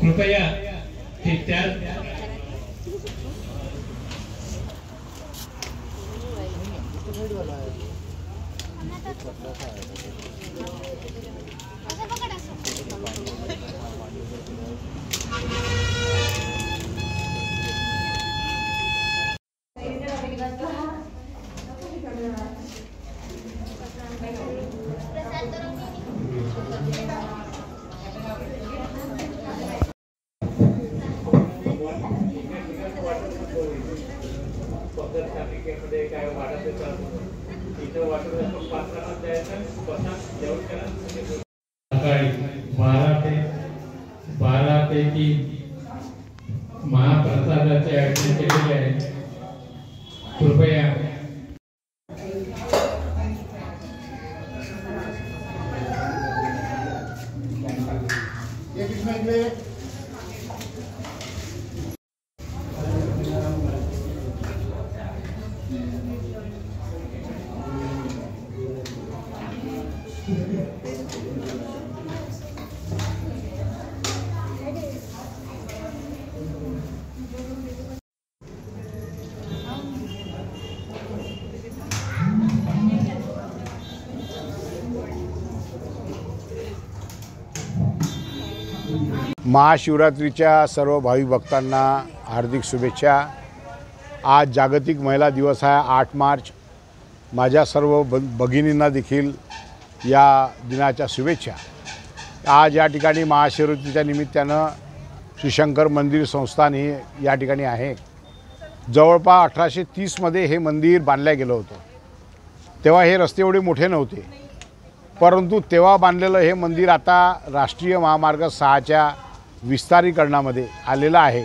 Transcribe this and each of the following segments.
कृपया ते त्या बारा पैकी महाप्रसादाचे आयोजन केलेले आहे। कृपया महाशिवरात्रीच्या सर्व भाविक भक्तांना हार्दिक शुभेच्छा। आज जागतिक महिला दिवस आहे 8 मार्च। माझ्या सर्व भगिनींना देखील या दिनाच्या शुभेच्छा। आज या ठिकाणी महाशिवरात्रीच्या निमित्तानं श्री शंकर मंदिर संस्थान हे या ठिकाणी आहे। जवळपास 1830 मध्ये हे मंदिर बांधलं गेलं होतं। तेव्हा हे रस्ते एवढे मोठे नव्हते, परंतु तेव्हा बांधलेलं हे मंदिर आता राष्ट्रीय महामार्ग 6च्या विस्तारीकरणामध्ये आलेलं आहे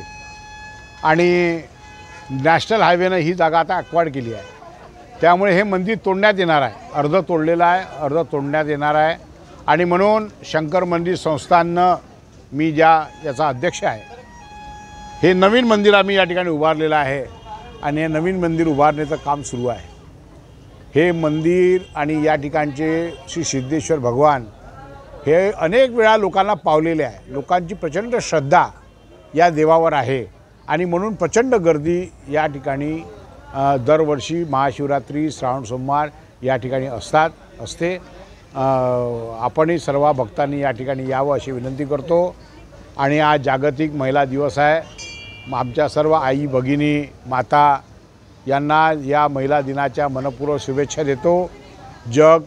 आणि नॅशनल हायवेनं ही जागा आता अक्वायर्ड केली आहे। त्यामुळे हे मंदिर तोडण्यात येणार आहे। अर्ध तोडलेलं आहे, अर्ध तोडण्यात येणार आहे आणि म्हणून शंकर मंदिर संस्थाननं मी याचा अध्यक्ष आहे, हे नवीन मंदिर आम्ही या ठिकाणी उभारलेलं आहे आणि हे नवीन मंदिर उभारण्याचं काम सुरू आहे। हे मंदिर आणि या ठिकाणचे श्री सिद्धेश्वर भगवान हे अनेक वेळा लोकांना पावलेले आहे। लोकांची प्रचंड श्रद्धा या देवावर आहे आणि म्हणून प्रचंड गर्दी या ठिकाणी दरवर्षी महाशिवरात्री श्रावण सोमवार या ठिकाणी असते। आपणही सर्व भक्तांनी या ठिकाणी यावं अशी विनंती करतो। आणि आज जागतिक महिला दिवस आहे। आमच्या सर्व आई भगिनी माता यांना या महिला दिनाच्या मनपूर्वक शुभेच्छा देतो। जग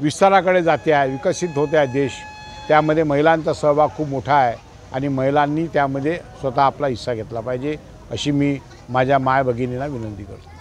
विस्ताराकडे जाते आहे, विकसित होते आहे देश, त्यामध्ये महिलांचा सहभाग खूप मोठा आहे आणि महिलांनी त्यामध्ये स्वतः आपला हिस्सा घेतला पाहिजे अशी मी माझ्या माय भगिनींना विनंती करतो।